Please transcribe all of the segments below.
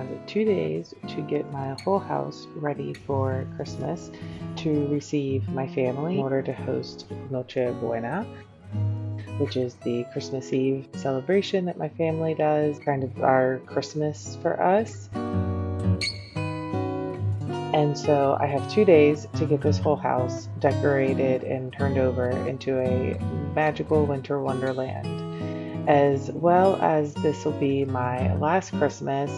have 2 days to get my whole house ready for Christmas to receive my family in order to host Nochebuena, which is the Christmas Eve celebration that my family does, kind of our Christmas for us. And so I have 2 days to get this whole house decorated and turned over into a magical winter wonderland. As well as this will be my last Christmas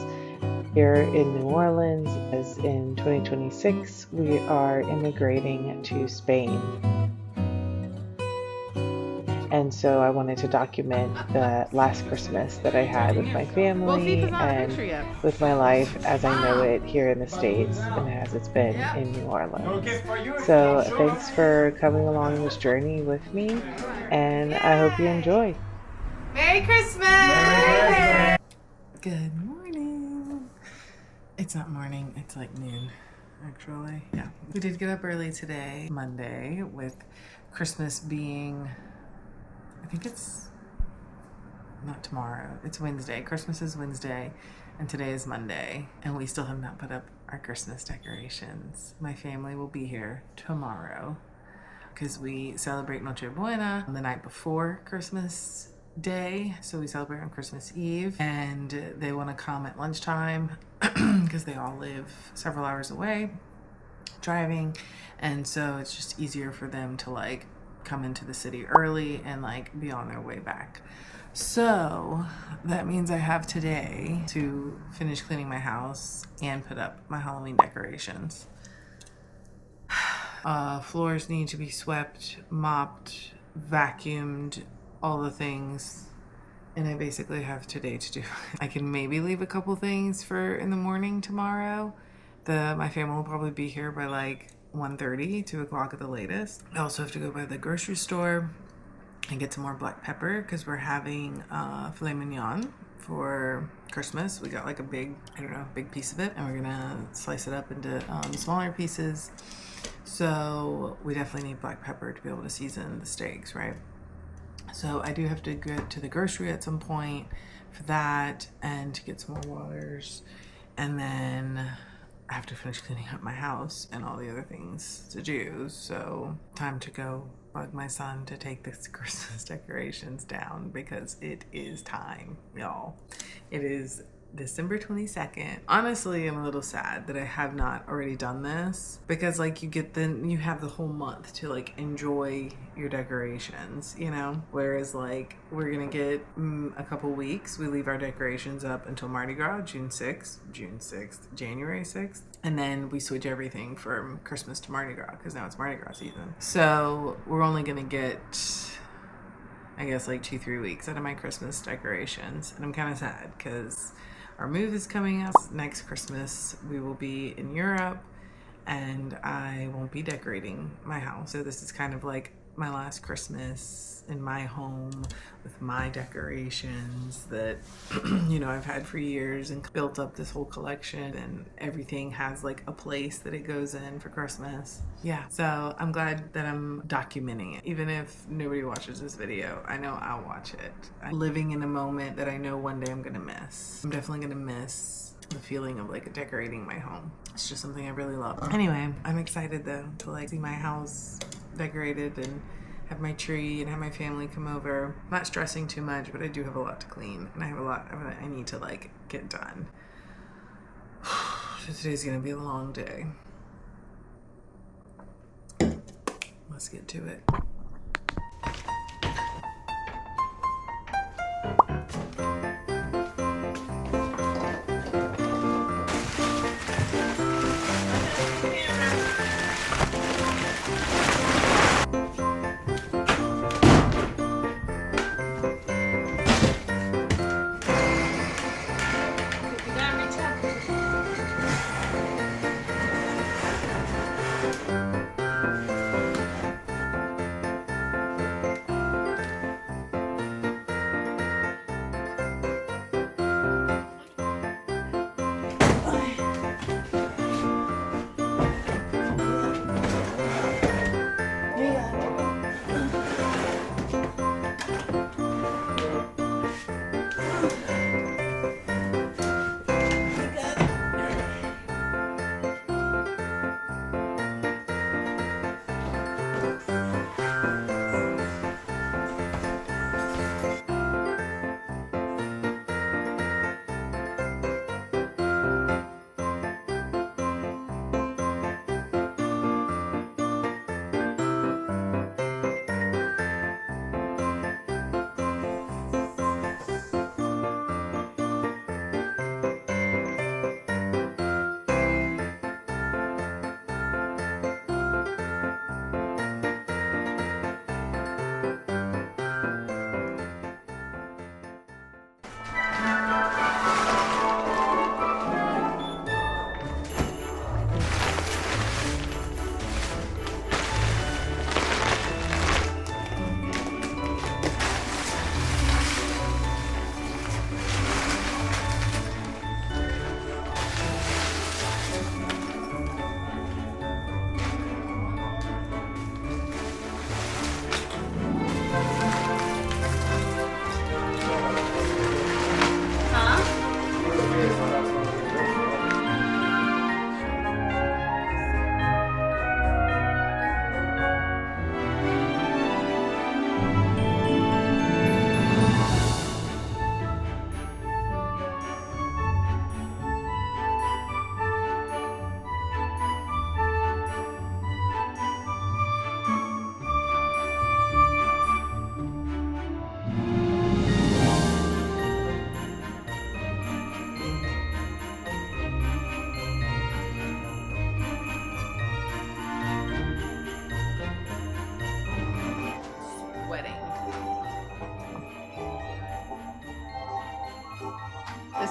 here in New Orleans, as in 2026 we are immigrating to Spain. And so I wanted to document the last Christmas that I had with my family and with my life as I know it here in the States and as it's been in New Orleans. So thanks for coming along this journey with me, and I hope you enjoy. Merry Christmas! Good morning. It's not morning, it's like noon, actually. Yeah. We did get up early today, Monday, with Christmas being, I think it's not tomorrow, it's Wednesday. Christmas is Wednesday, and today is Monday, and we still have not put up our Christmas decorations. My family will be here tomorrow because we celebrate Nochebuena the night before Christmas Day, so we celebrate on Christmas Eve, and they want to come at lunchtime because they all live several hours away driving, and so it's just easier for them to like come into the city early and like be on their way back. So that means I have today to finish cleaning my house and put up my Halloween decorations. Floors need to be swept, mopped, vacuumed, all the things, and I basically have today to do. I can maybe leave a couple things for in the morning tomorrow. My family will probably be here by like 1:30, 2 o'clock at the latest. I also have to go by the grocery store and get some more black pepper because we're having filet mignon for Christmas. We got like a big piece of it, and we're gonna slice it up into smaller pieces. So we definitely need black pepper to be able to season the steaks, right? So I do have to get to the grocery at some point for that and to get some more waters. And then I have to finish cleaning up my house and all the other things to do. So time to go bug my son to take this Christmas decorations down because it is time, y'all. It is December 22nd. Honestly, I'm a little sad that I have not already done this because like you have the whole month to like enjoy your decorations, you know? Whereas like we're gonna get a couple weeks. We leave our decorations up until Mardi Gras, June 6th, January 6th. And then we switch everything from Christmas to Mardi Gras because now it's Mardi Gras season. So we're only gonna get, I guess, like 2-3 weeks out of my Christmas decorations. And I'm kind of sad because our move is coming up next Christmas. We will be in Europe and I won't be decorating my house. So this is kind of like my last Christmas in my home with my decorations that, you know, I've had for years and built up this whole collection, and everything has like a place that it goes in for Christmas. Yeah, so I'm glad that I'm documenting it. Even if nobody watches this video, I know I'll watch it. I'm living in a moment that I know one day I'm gonna miss. I'm definitely gonna miss the feeling of like decorating my home. It's just something I really love. Anyway, I'm excited though to like see my house decorated and have my tree and have my family come over. I'm not stressing too much, but I do have a lot to clean and I have a lot I need to like get done. So today's gonna be a long day. Let's get to it.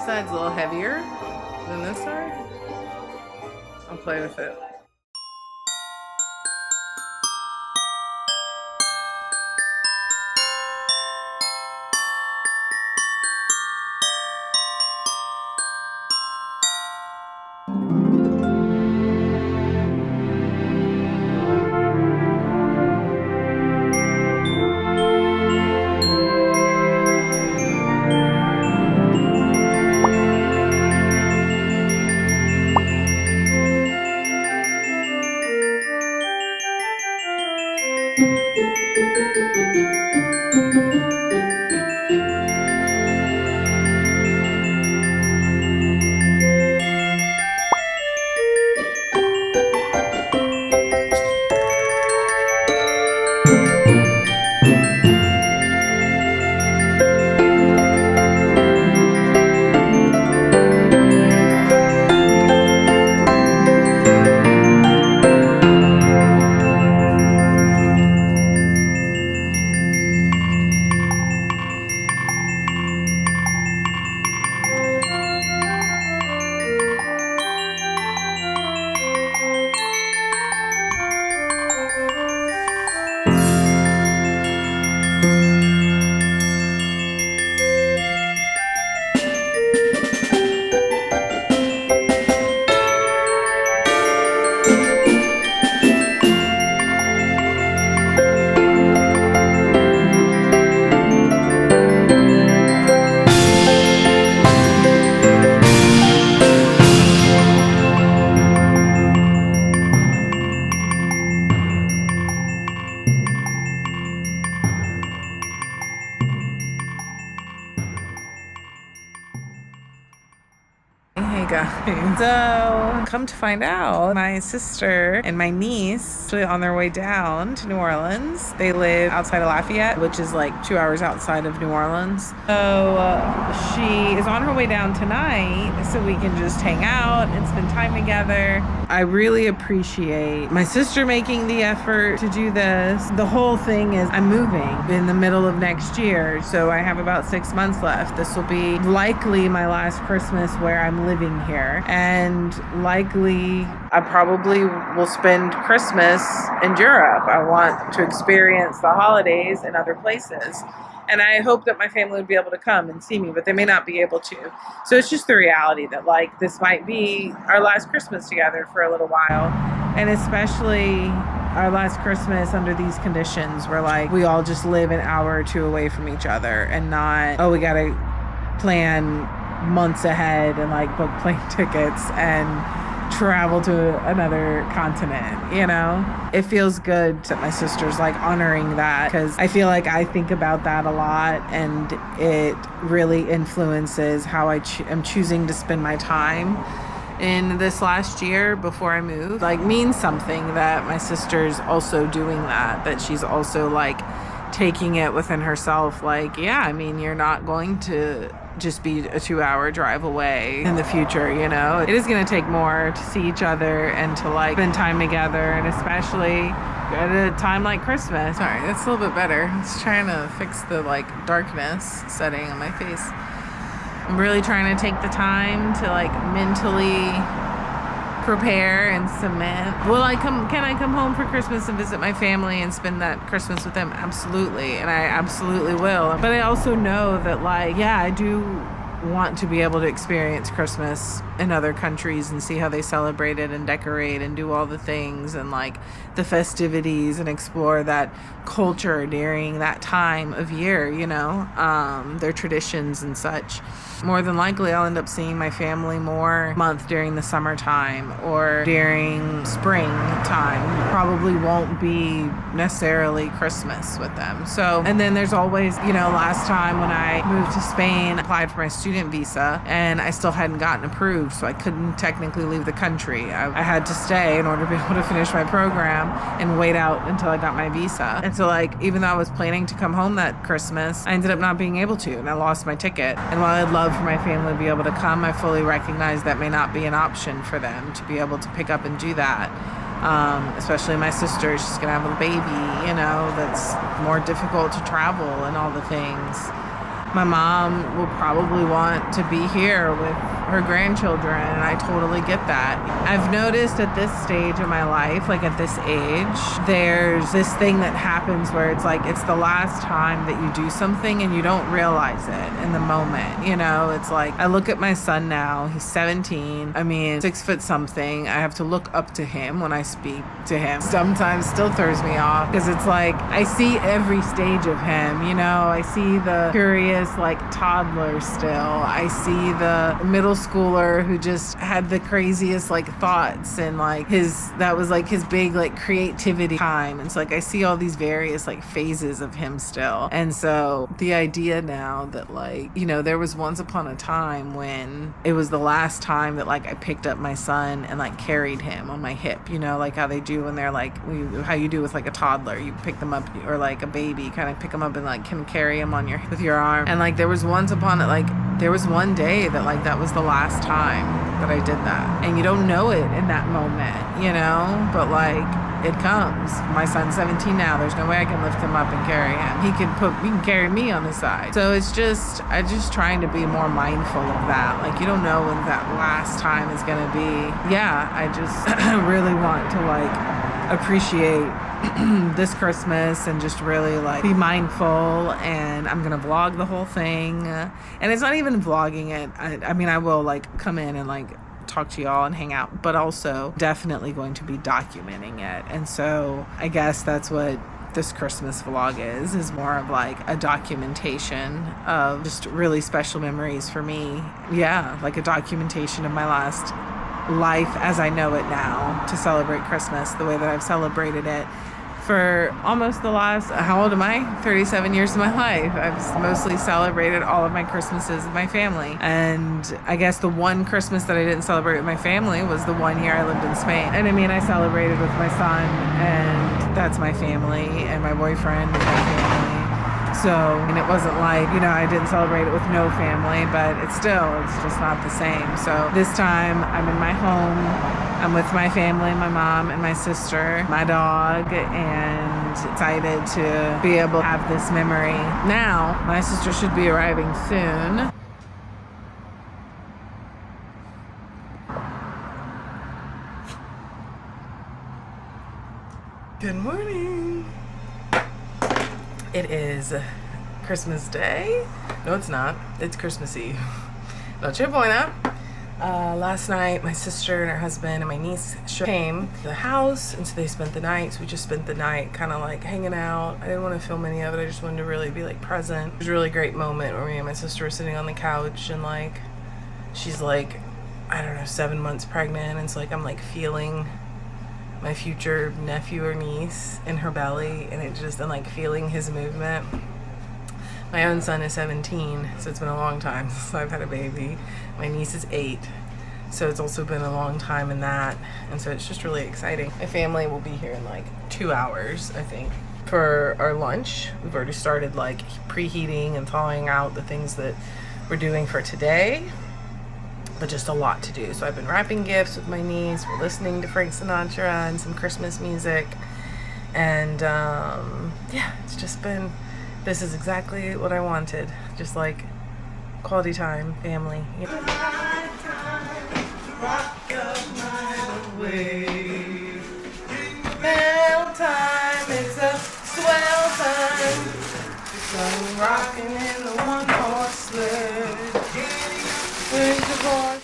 side's a little heavier than this side. I'll play with it. Hey guys, so come to find out, my sister and my niece actually on their way down to New Orleans. They live outside of Lafayette, which is like 2 hours outside of New Orleans. So she is on her way down tonight so we can just hang out and spend time together. I really appreciate my sister making the effort to do this. The whole thing is I'm moving in the middle of next year, so I have about 6 months left. This will be likely my last Christmas where I'm living here, and likely I probably will spend Christmas in Europe. I want to experience the holidays in other places, and I hope that my family would be able to come and see me, but they may not be able to. So it's just the reality that like this might be our last Christmas together for a little while, and especially our last Christmas under these conditions where like we all just live an hour or two away from each other, and not, oh, we gotta plan months ahead and like book plane tickets and travel to another continent, you know? It feels good that my sister's like honoring that, because I feel like I think about that a lot, and it really influences how I am choosing to spend my time in this last year before I move. Like means something that my sister's also doing that she's also like taking it within herself. Like, yeah, I mean, you're not going to just be a 2-hour drive away in the future, you know? It is going to take more to see each other and to like spend time together, and especially at a time like Christmas. Sorry, that's a little bit better. I was trying to fix the like darkness setting on my face. I'm really trying to take the time to like mentally prepare and cement. Can I come home for Christmas and visit my family and spend that Christmas with them? Absolutely. And I absolutely will. But I also know that like, yeah, I do want to be able to experience Christmas in other countries and see how they celebrate it and decorate and do all the things and like the festivities and explore that culture during that time of year, you know, their traditions and such. More than likely, I'll end up seeing my family more month during the summertime or during spring time. Probably won't be necessarily Christmas with them. So, and then there's always, you know, last time when I moved to Spain, I applied for my student visa and I still hadn't gotten approved, so I couldn't technically leave the country. I had to stay in order to be able to finish my program and wait out until I got my visa. And so like, even though I was planning to come home that Christmas, I ended up not being able to, and I lost my ticket. And while I'd love for my family to be able to come, I fully recognize that may not be an option for them to be able to pick up and do that. Especially my sister, she's gonna have a baby, you know, that's more difficult to travel and all the things. My mom will probably want to be here with her grandchildren, and I totally get that. I've noticed at this stage of my life, like at this age, there's this thing that happens where it's like it's the last time that you do something and you don't realize it in the moment. You know, it's like I look at my son now, he's 17. I mean, 6 foot something. I have to look up to him when I speak to him. Sometimes still throws me off because it's like I see every stage of him, you know. I see the curious like toddler still. I see the middle schooler who just had the craziest like thoughts, and like that was like his big like creativity time. And it's like I see all these various like phases of him still. And so the idea now that like, you know, there was once upon a time when it was the last time that like I picked up my son and like carried him on my hip, you know, like how they do when they're like how you do with like a toddler, you pick them up, or like a baby, kind of pick them up and like can carry him on with your arm. And like there was once upon it, like there was one day that like that was the last time that I did that, and you don't know it in that moment, you know, but like it comes. My son's 17 now. There's no way I can lift him up and carry him. He can carry me on his side. So I'm just trying to be more mindful of that. Like you don't know when that last time is gonna be. Yeah, I just really want to like appreciate this Christmas and just really like be mindful. And I'm gonna vlog the whole thing, and it's not even vlogging it. I mean I will like come in and like talk to y'all and hang out, but also definitely going to be documenting it. And so I guess that's what this Christmas vlog is more of like a documentation of just really special memories for me. Yeah, like a documentation of my last life as I know it now, to celebrate Christmas the way that I've celebrated it for almost the last, how old am I? 37 years of my life. I've mostly celebrated all of my Christmases with my family. And I guess the one Christmas that I didn't celebrate with my family was the one year I lived in Spain. And I mean, I celebrated with my son, and that's my family, and my boyfriend is my family. So, and it wasn't like, you know, I didn't celebrate it with no family, but it's just not the same. So this time I'm in my home, I'm with my family, my mom and my sister, my dog, and excited to be able to have this memory. Now, my sister should be arriving soon. Good morning. It is Christmas Day. No, it's not. It's Christmas Eve. Nochebuena. Last night, my sister and her husband and my niece came to the house, and so they spent the night. So we just spent the night kind of like hanging out. I didn't want to film any of it. I just wanted to really be like present. It was a really great moment where me and my sister were sitting on the couch, and like she's like, I don't know, 7 months pregnant, and so like I'm like feeling my future nephew or niece in her belly, and like feeling his movement. My own son is 17, so it's been a long time since I've had a baby. My niece is 8, so it's also been a long time in that, and so it's just really exciting. My family will be here in like 2 hours, I think, for our lunch. We've already started like preheating and thawing out the things that we're doing for today, but just a lot to do. So I've been wrapping gifts with my niece. We're listening to Frank Sinatra and some Christmas music. And yeah, it's just been, this is exactly what I wanted. Just like quality time, family. Mail time, it's a swell time. So rocking in the one-horse sled. Where's the boy?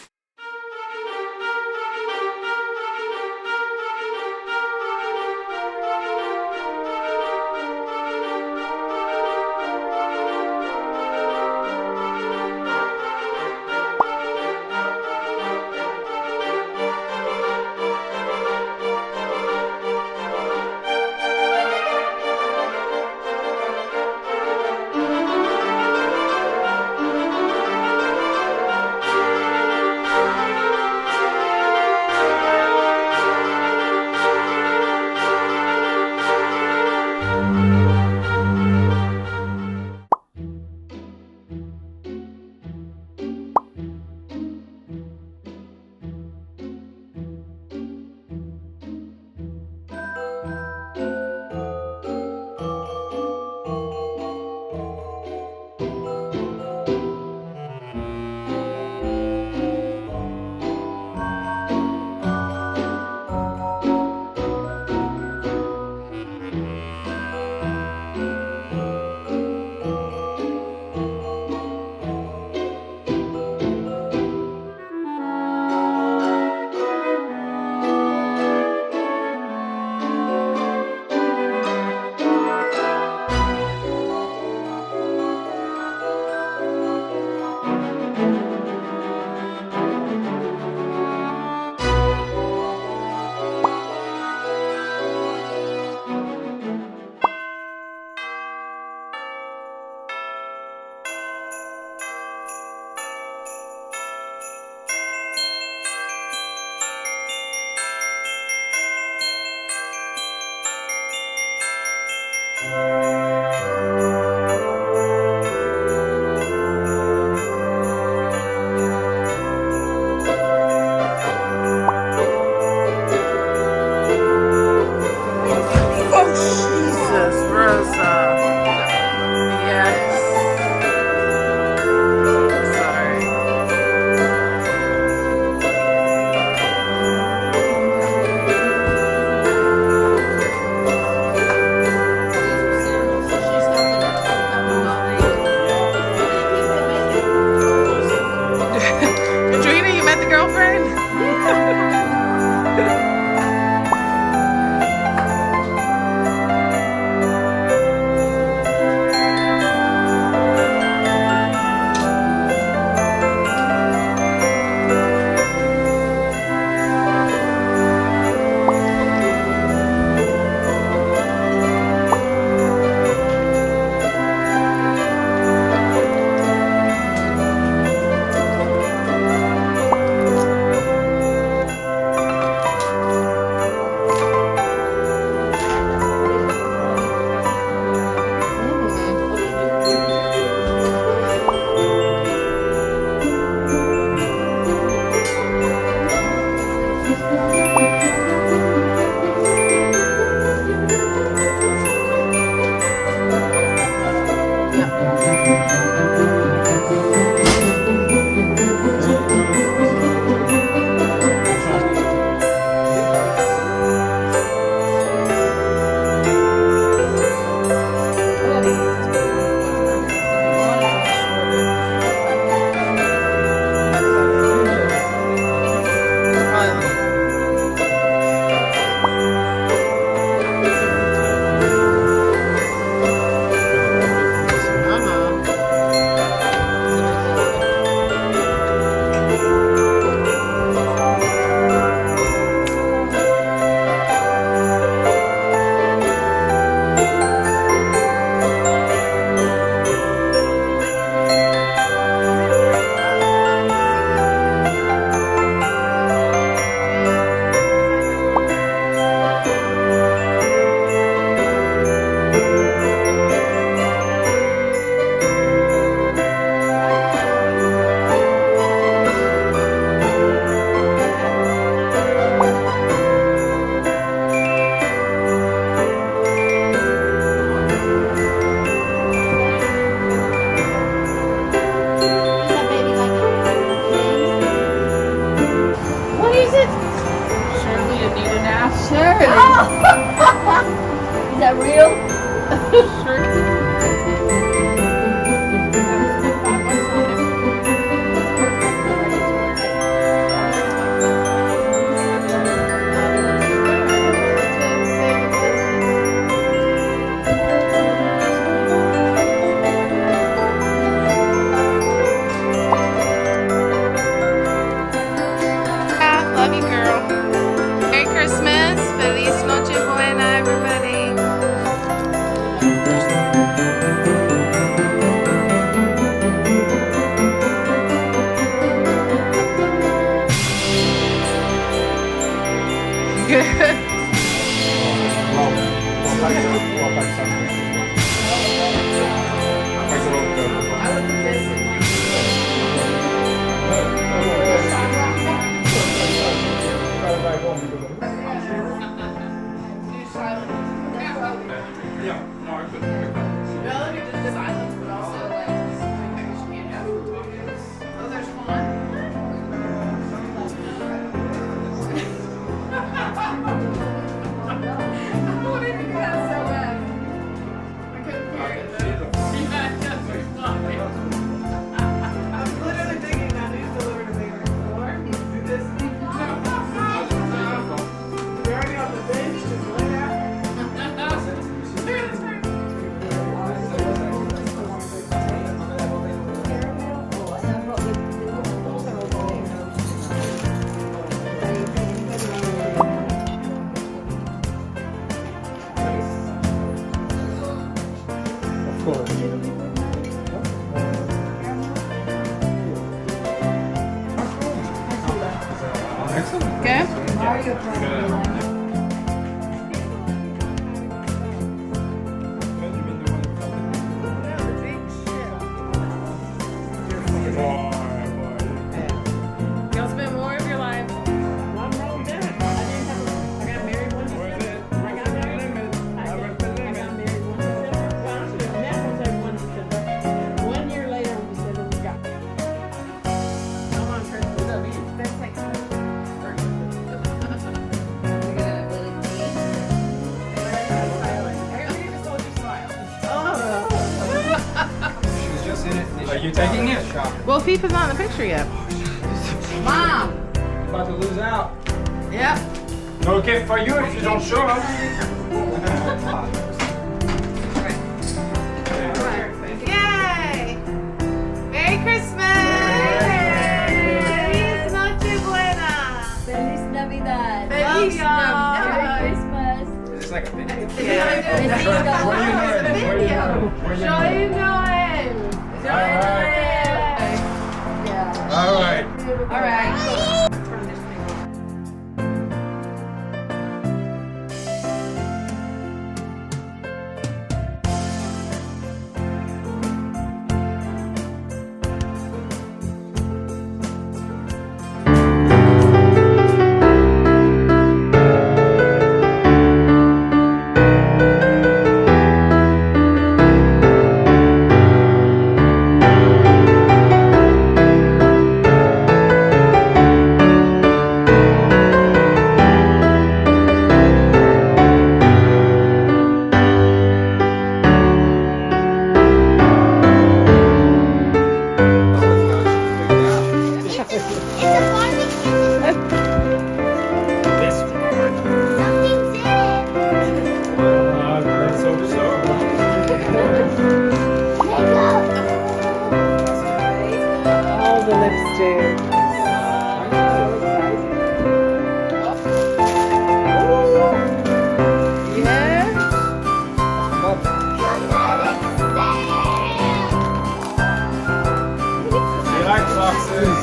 Trina, you met the girlfriend? Is that real? Love you, girl. Merry Christmas. Feliz Nochebuena, everybody. Y'all spend more of your lives. Are you taking it? Well, Fifa's not in the picture yet. about to lose out. Yep. No gift for you if you don't show up. Yay! Merry Christmas! Feliz Nochebuena! Feliz Navidad. Feliz Navidad. Merry Christmas. Is this like a video? Yeah. Joyeux Noël! All right. All right. All the lipstick. You like boxes?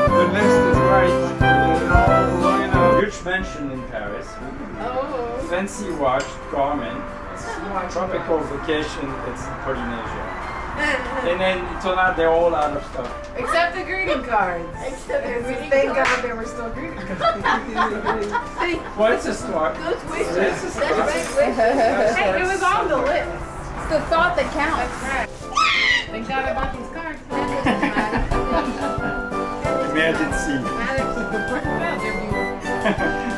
The list is right. Huge mansion in Paris. Oh. Fancy watch, garment. Tropical vacation, it's Polynesia. And then it turned out they're all out of stuff. Except the greeting cards. Thank God there were still greeting cards. Well, it's a start. Those wishes. It's a start. Hey, it was on the list. It's the thought that counts. Right. Thank God I bought these cards. Emergency. Well, they're beautiful.